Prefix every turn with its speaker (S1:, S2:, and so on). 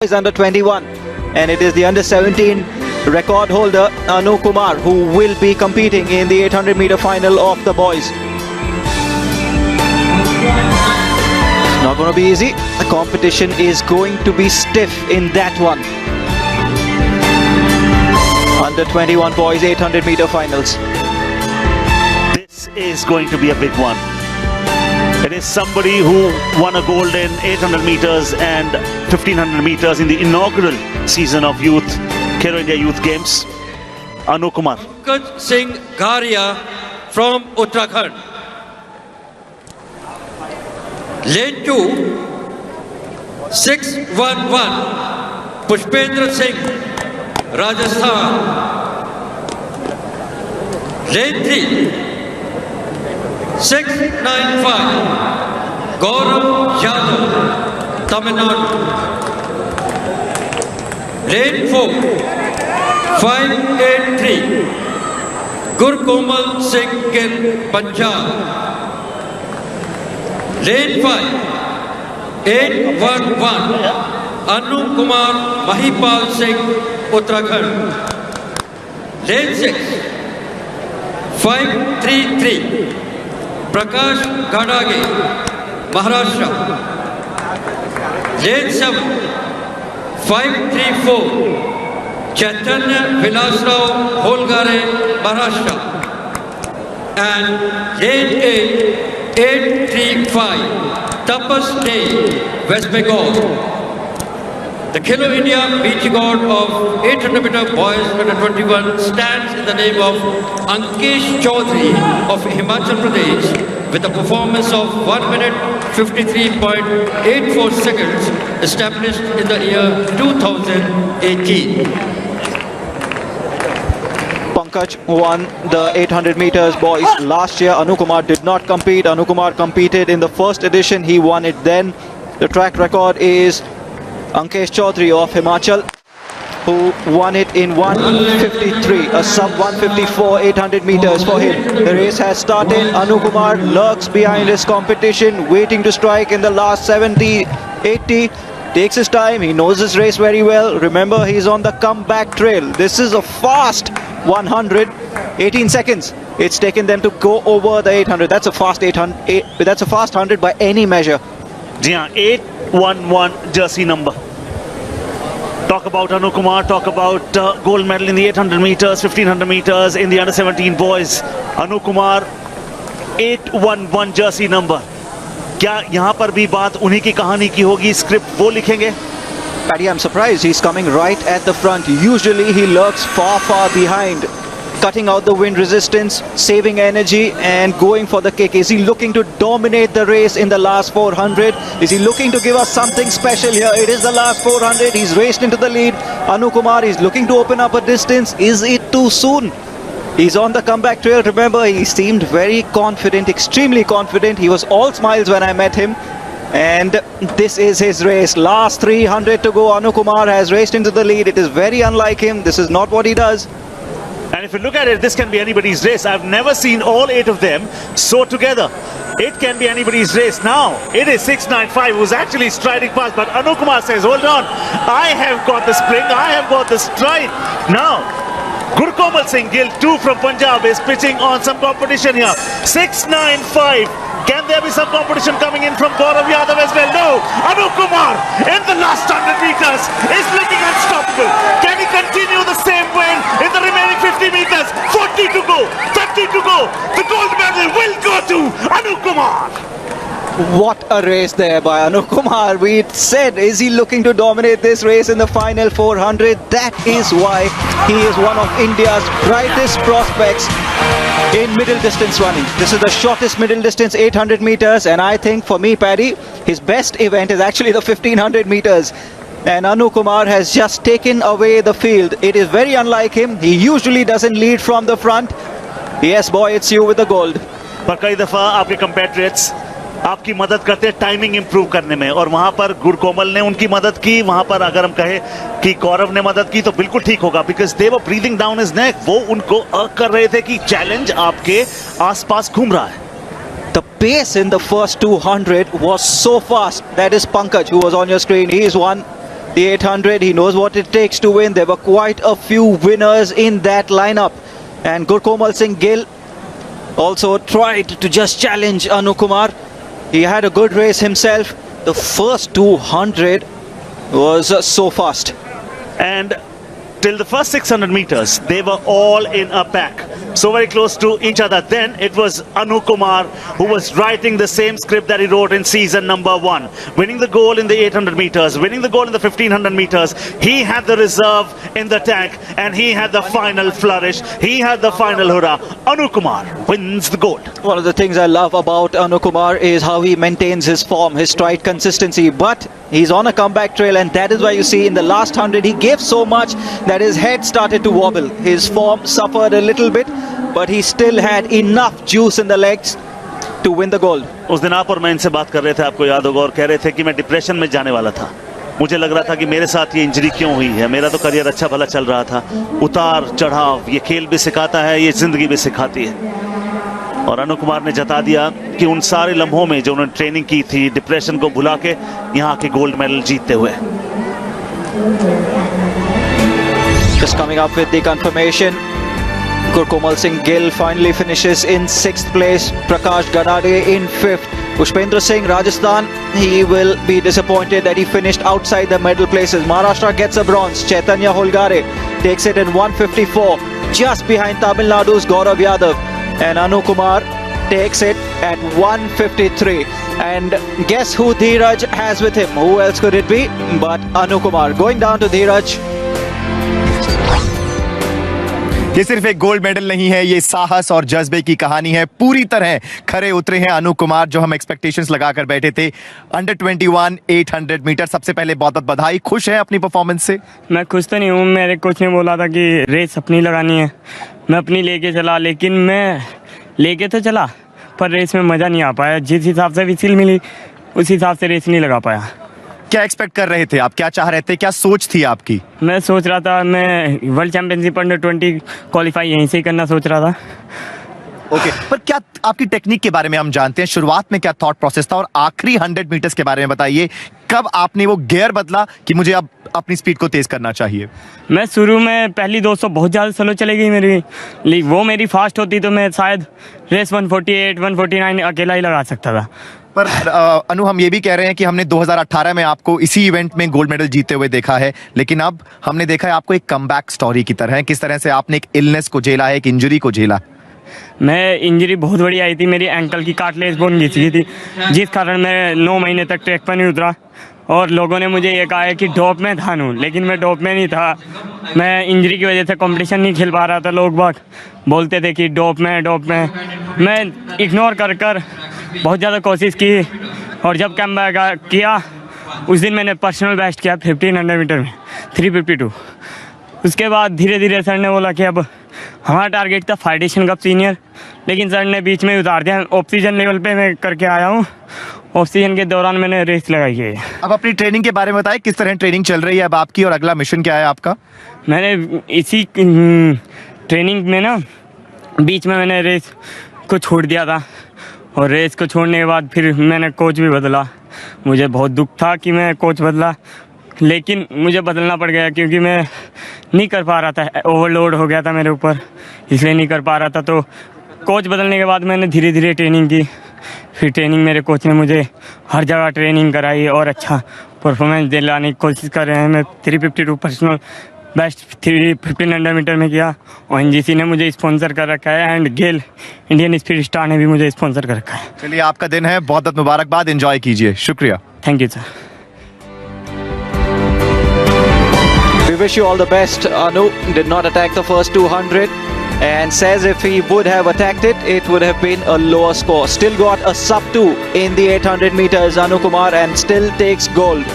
S1: is under 21, and it is the under 17 record holder Anu Kumar who will be competing in the 800 meter final of the boys. It's not going to be easy. The competition is going to be stiff in that one. Under 21 boys 800 meter finals.
S2: This is going to be a big one. It is somebody who won a gold in 800 meters and 1500 meters in the inaugural season of Khelo India Youth Games. Anu Kumar.
S3: Pankaj Singh Garia from Uttarakhand. Lane 2, 611, Pushpendra Singh, Rajasthan. Lane 3, 695, Gaurav Yadav, Tamil Nadu. Lane 4, 583, Gurkomal Singh Gill, Punjab. Lane 5, 811, Anu Kumar Mahipal Singh, Uttarakhand. Lane 6, 533, Prakash Gadage, Maharashtra. Lane 7, 534, Chaitanya Vilasrao Holgare, Maharashtra. And Lane 8, 835, Tapas Day, West Bengal. The Khelo India beach record of 800 meter boys under 21 stands in the name of Ankesh Chaudhary of Himachal Pradesh with a performance of 1 minute 53.84 seconds established in the year 2018.
S1: Pankaj won the 800 meters boys last year. Anu Kumar did not compete. Anu Kumar competed in the first edition. He won it then. The track record is Ankesh Chaudhary of Himachal, who won it in 1:53, a sub 1:54 800 meters for him. The race has started. Anu Kumar lurks behind his competition, waiting to strike in the last 70, 80. Takes his time. He knows his race very well. Remember, he's on the comeback trail. This is a fast 100, 18 seconds. It's taken them to go over the 800. That's a fast 800. That's a fast 100 by any measure.
S2: Yeah, 811 jersey number. Talk about Anu Kumar, talk about gold medal in the 800 meters, 1500 meters in the under 17 boys. Anu Kumar, 811 jersey number. क्या यहाँ पर भी बात उन्हीं की कहानी की होगी, स्क्रिप्ट वो लिखेंगे?
S1: Paddy, I'm surprised he's coming right at the front. Usually he lurks far behind, cutting out the wind resistance, saving energy and going for the kick. Is he looking to dominate the race in the last 400? Is he looking to give us something special here? It is the last 400. He's raced into the lead. Anu Kumar is looking to open up a distance. Is it too soon? He's on the comeback trail. Remember, he seemed very confident, extremely confident. He was all smiles when I met him. And this is his race. Last 300 to go. Anu Kumar has raced into the lead. It is very unlike him. This is not what he does.
S2: And if you look at it, this can be anybody's race. I've never seen all 8 of them so together. It can be anybody's race. Now, it is 695 who's actually striding past. But Anu Kumar says, hold on. I have got the spring. I have got the stride. Now, Gurkomal Singh Gill, 2 from Punjab, is pitching on some competition here. 695. Can there be some competition coming in from Gaurav Yadav as well? No. Anu Kumar in the last 100 meters is looking unstoppable. Can he continue the same way in the remaining 50 meters? 40 to go. 30 to go. The gold medal will go to Anu Kumar.
S1: What a race there by Anu Kumar. We said, is he looking to dominate this race in the final 400? That is why he is one of India's brightest prospects in middle distance running. This is the shortest middle distance 800 meters, and I think for me, Paddy, his best event is actually the 1500 meters. And Anu Kumar has just taken away the field. It is very unlike him. He usually doesn't lead from the front. Yes, boy, it's you with the gold.
S2: पर कई दफा आपके कंपेट्रियट्स आपकी मदद करते हैं timing improve करने में, और वहां पर गुरकोमल ने उनकी मदद की. वहां पर अगर हम कहें कि गौरव ने मदद की तो बिल्कुल ठीक होगा, because they were breathing down his neck. वो उनको कर रहे थे कि चैलेंज आपके आसपास घूम रहा है.
S1: The pace in the first 200 was so fast. That is Pankaj, who was on your screen. He is one the 800. He knows what it takes to win. There were quite a few winners in that lineup. And Gurkomal Singh Gill also tried to just challenge Anu Kumar. He had a good race himself. The first 200 was so fast.
S2: And till the first 600 meters, they were all in a pack. So very close to each other. Then it was Anu Kumar who was writing the same script that he wrote in season number 1. Winning the gold in the 800 meters, winning the gold in the 1500 meters. He had the reserve in the tank and he had the final flourish. He had the final hurrah. Anu Kumar wins the gold.
S1: One of the things I love about Anu Kumar is how he maintains his form, his stride consistency. But he's on a comeback trail, and that is why you see in the last 100 he gave so much that his head started to wobble. His form suffered a little bit, but he still had enough juice in the legs to win the gold.
S2: उस दिन आप और मैं इनसे बात कर रहे थे, आपको याद होगा, और कह रहे थे कि मैं डिप्रेशन में जाने वाला था. मुझे लग रहा था कि मेरे साथ ये इंजरी क्यों हुई है. मेरा तो करियर अच्छा भला चल रहा था. उतार चढ़ाव ये खेल भी सिखाता है, ये जिंदगी भी सिखाती है. और अनु कुमार ने जता दिया कि उन सारे लम्हों में जो उन्होंने ट्रेनिंग की थी, डिप्रेशन को भुला के यहाँ के गोल्ड मेडल जीतते हुए.
S1: Just coming up with the confirmation, Gurkomal Singh Gill finally finishes in 6th place. Prakash Gadade in 5th. Pushpendra Singh, Rajasthan, he will be disappointed that he finished outside the medal places. Maharashtra gets a bronze. Chaitanya Holgare takes it in 154, just behind Tamil Nadu's Gaurav Yadav. And Anu Kumar takes it at 153. And guess who Dheeraj has with him? Who else could it be but Anu Kumar? Going down to Dheeraj.
S4: ये सिर्फ एक gold medal नहीं है, ये साहस और जज्बे की कहानी है. पूरी तरह खरे उतरे हैं अनु कुमार, जो हम एक्सपेक्टेशंस लगाकर बैठे थे. Under 21 800 metre. सबसे पहले बहुत बहुत बधाई. खुश है अपनी परफॉर्मेंस से?
S5: मैं खुश तो नहीं हूँ. मेरे कोच ने बोला था कि रेस अपनी लगानी है, मैं अपनी लेके चला, लेकिन मैं लेके तो चला पर रेस में मज़ा नहीं आ पाया. जिस हिसाब से विसिल मिली उस हिसाब से रेस नहीं लगा पाया.
S4: क्या एक्सपेक्ट कर रहे थे आप? क्या चाह रहे थे? क्या सोच थी आपकी?
S5: मैं सोच रहा था मैं वर्ल्ड चैंपियनशिप अंडर 20 क्वालिफाई यहीं से ही करना सोच रहा था.
S4: ओके, पर क्या आपकी टेक्निक के बारे में हम जानते हैं, शुरुआत में क्या थॉट प्रोसेस था, और आखिरी 100 मीटर्स के बारे में बताइए. कब आपने वो गियर बदला कि मुझे अब अपनी स्पीड को तेज करना चाहिए?
S5: मैं शुरू में पहली 200 बहुत ज़्यादा स्लो चली गई मेरी, वो मेरी फास्ट होती तो मैं शायद रेस 148 149 अकेला ही लगा सकता था.
S4: पर अनु, हम ये भी कह रहे हैं कि हमने 2018 में आपको इसी इवेंट में गोल्ड मेडल जीते हुए देखा है, लेकिन अब हमने देखा है आपको एक कमबैक स्टोरी की तरह. किस तरह से आपने एक इलनेस को झेला है, एक इंजरी को झेला?
S5: मैं इंजरी बहुत बड़ी आई थी. मेरी एंकल की कार्टिलेज बोन घिस गई थी, जिस कारण मैं 9 महीने तक ट्रैक पर नहीं उतरा. और लोगों ने मुझे ये कहा है कि डोप में था नू, लेकिन मैं डोप में नहीं था. मैं इंजरी की वजह से कंपटीशन नहीं खेल पा रहा था. लोग बाग बोलते थे कि डोप में. मैं इग्नोर कर बहुत ज़्यादा कोशिश की, और जब कमबैक किया उस दिन मैंने पर्सनल बेस्ट किया 1500 मीटर में 352. उसके बाद धीरे धीरे सर ने बोला कि अब हमारा टारगेट था फेडरेशन कप सीनियर, लेकिन सर ने बीच में उतार दिया. ऑक्सीजन लेवल पे मैं करके आया हूँ. ऑक्सीजन के दौरान मैंने रेस लगाई है.
S4: अब अपनी ट्रेनिंग के बारे में बताएं, किस तरह ट्रेनिंग चल रही है अब आपकी, और अगला मिशन क्या है आपका?
S5: मैंने इसी ट्रेनिंग में ना बीच में मैंने रेस को छोड़ दिया था, और रेस को छोड़ने के बाद फिर मैंने कोच भी बदला. मुझे बहुत दुख था कि मैं कोच बदला, लेकिन मुझे बदलना पड़ गया क्योंकि मैं नहीं कर पा रहा था. ओवरलोड हो गया था मेरे ऊपर, इसलिए नहीं कर पा रहा था. तो कोच बदलने के बाद मैंने धीरे धीरे ट्रेनिंग की. फिर ट्रेनिंग मेरे कोच ने मुझे हर जगह ट्रेनिंग कराई और अच्छा परफॉर्मेंस दिलाने की कोशिश कर रहे हैं. मैं 352 पर्सनल बेस्ट 1500 मीटर में किया. और एनजीसी ने मुझे स्पॉन्सर कर रखा है, and GAIL Indian speed star ने भी मुझे स्पॉन्सर कर रखा है.
S4: चलिए, आपका दिन है, बहुत बहुत मुबारकबाद. एंजॉय कीजिए. शुक्रिया.
S5: Thank you sir.
S1: We wish you all the best. Anu did not attack the first 200 and says if he would have attacked it, it would have been a lower score. Still got a sub 2 in the 800 meters, Anu Kumar, and still takes gold.